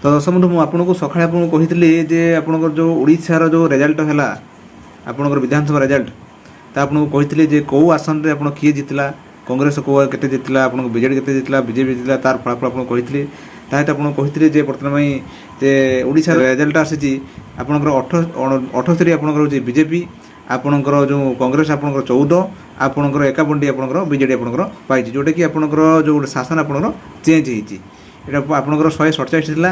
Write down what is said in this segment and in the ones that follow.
तो दर्शक बंधु मुझे आपको सकाଳେ आपको कही जे आपंकर जो ओडार जो रेजल्ट है आपंकर विधानसभा रेजल्ट तो आपको कही जे कौ आसन में आप किए जीतला कांग्रेस को केते जीतला आप बीजेडी केते जीतला बीजेपी जीतला तार फलाफल आपको कही ताकि आपको कही जे बर्तमान जे ओडिशा रेजल्ट आसी आपंकर 78 आपंकर बीजेपी आपणकर जो कांग्रेस आपंकर 14 आपंकर 51 आपंकर बीजेडी आपंकर पाई जोटा कि आपंकर जो शासन आपंकर चेंज होती यहाँ आपंकर 147 था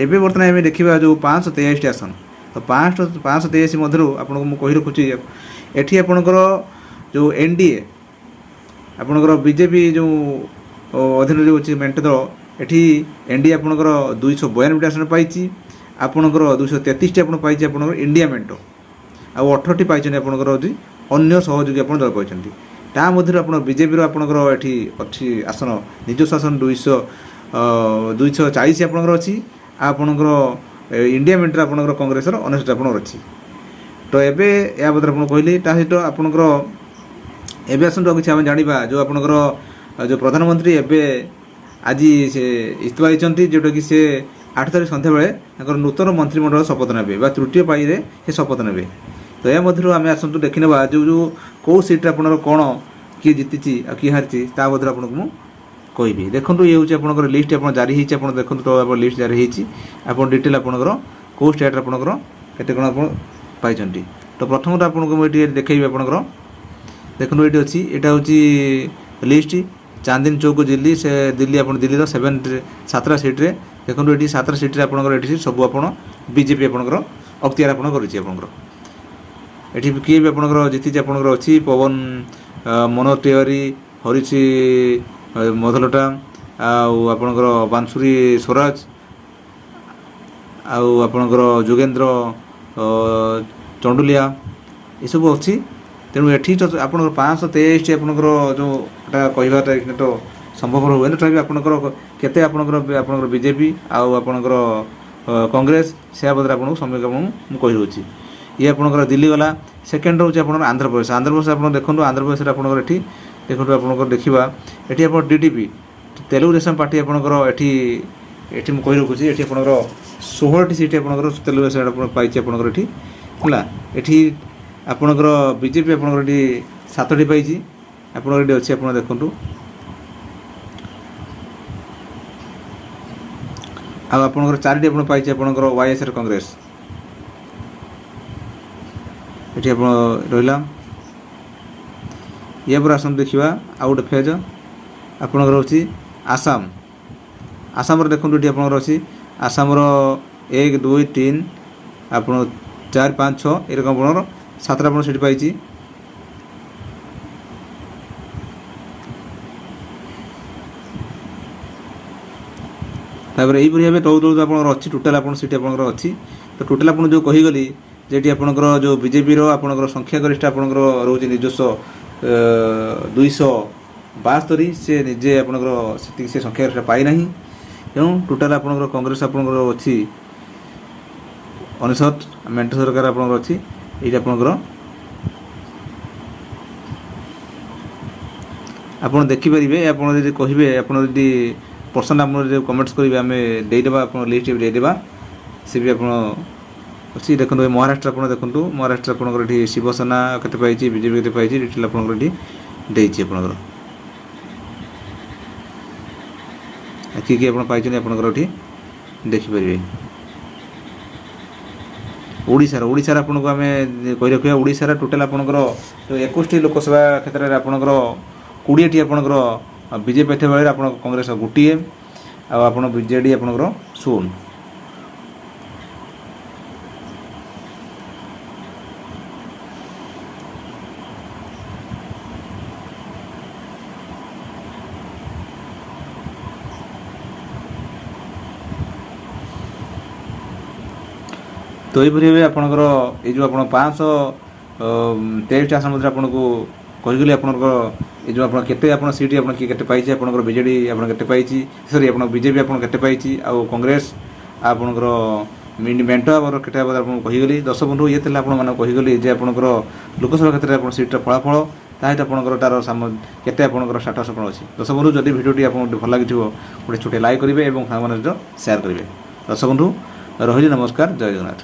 एवं बर्तमान आम देखा जो 523 आसन तो 523 मध्य आपको मुझे कही रखुची एटी आपंकर जो एनडीए आपंकर बीजेपी जो अधीन जो अच्छी मेंट दल एटी एनडीए आपंकर 292 आसन पाई आपंकर 233 आप पाई आपंकर इंडिया मेंट आ 18 पाई आपंकर अन्य सहयोगी आप दल पाई ता मध्य आप बीजेपी आपंकर एटी अच्छी आसन निजस्व आसन 240 आपंकर अच्छी आपंकर इंडिया मेंटर आपंकर कांग्रेस 29 आपंकर अच्छी तो एबे या बदल आप कहली ता सहित आपंकर एबे आसतु किसी आम जाना जो आपंकर जो प्रधानमंत्री एबे आज से इस्तीफा देते जोटा कि सी 8 तारीख सन्ध्या बेले नूतन मंत्रिमंडल शपथ ने तृतीय पाई से शपथ ने तो यह मध्य आम आसतु देखने जो जो कौ सीट आप कौन किए जीति किए हारी ता मध्य आपको कहि देखो ये हूँ आप लिस्ट आप जारी होती देखो तो लिस्ट जारी होती डिटेल आपंकर कौ स्टेट आपंकर केते कौन आप पाई तो प्रथम आपको मुझे देखी आपंकर देखो ये अच्छी यहाँ हूँ लिस्ट चांदनी चौक दिल्ली से दिल्ली आप दिल्ली 7 सीट्रे देखो ये 7 सीट्रे आपंकर सब आप बीजेपी आपंकर अख्तियार आप किए भी आपंकर जीति आपंकर अच्छी पवन मनोज तिवारी हरीश मधलटा आपंकर बांसुरी स्वराज आपंकर जोगेन्द्र चंडुलिया ये सब अच्छी तेणु ये आप 523 आपंकर जो कहवाटा तो संभव हुए ना तभी आपंकर केते आपंकर बीजेपी आपंकर कांग्रेस से बदले आपको समय मुझे कही रोची ये आपंकर दिल्ली गला सेकेंड हूँ आप आंध्र प्रदेश आप देखो आंध्र प्रदेश आपंकर ये देखो आप देखा ये आप डीडीपी तेलुगु देशम पार्टी आपंकर ये मुझे कही रखुची ये आपंकर 16टी सीट आपंकर तेलुगु देशम पाई आपंकर ये आपंकर बीजेपी आपंकर 7टी पाई आपंकर अच्छी आप देखु आपंकर 4टी आप पाई आपंकर वाईएसआर कांग्रेस ये आप रहा ये पर आसाम देखा आउ गोटे फेज आपंकर हूँ आसाम आसाम देखो ये आपंकर अच्छी आसाम 1 2 3 आप 4 5 6 ये रकम आपंकर 7टा आप सीट पाई तापर यही भाव तौर तौर आप अच्छी टोटाल आप सीट आपंकर अच्छी तो टोटाल आप जो कहीगली जेटी आपंकर जो बीजेपी आपंकर संख्यागरिष्ठ आपंकर रोचे निजस्व 272 से निजे आपंकर से संख्यागरिष्ठ पाई ना तेणु टोटाल आपंकर कांग्रेस आपंकर अच्छी 59 मेंट सरकार आपंकर अच्छी ये आपंकर आप देखिपारे आप कहे आप पर्सन आप कमेंट्स करेंगे आम देदेबा आप लिस्ट देदेबा सी भी आप अच्छी देखो महाराष्ट्र आप देखो महाराष्ट्र आपंकर ये शिवसेना केते पाई बीजेपी केते पाई डिटेल आपंकर ये आपंकर किए आप पाई आपंकर देखिपारे ओडिशार आपको आम कही रखा ओडिशार टोटाल आपंकर जो 21टी लोकसभा क्षेत्र में आपंकर 20टी आपंकर बीजेपी थे बेले आप कांग्रेस गोटे आप बीजेडी आपंकर 16 तो ये भाव आपंकर ये जो आप 523 आसन मध्य आपको कहीगली आपंकर ये जो आप सीट आप केते पाई आपंकर बीजेडी आप केते पाई सॉरी आप बीजेपी आप केते पाई आउ कांग्रेस आपंकर मेंट केते आपको कहीगली 10 बंधु ये आप कहीगली जे आपंकर लोकसभा क्षेत्र में सीट्र फलाफल ताहित आपंकर तार केते आपंकर स्टाटस कौन अच्छी 10 बंधु जदि भिडियोटी आपको भल लगी गोटे छोटे लाइक करेंगे और सामने शेयर करेंगे। ଦର୍ଶକ ବନ୍ଧୁ ରହିଲି, ନମସ୍କାର, ଜୟ ଜଗନ୍ନାଥ।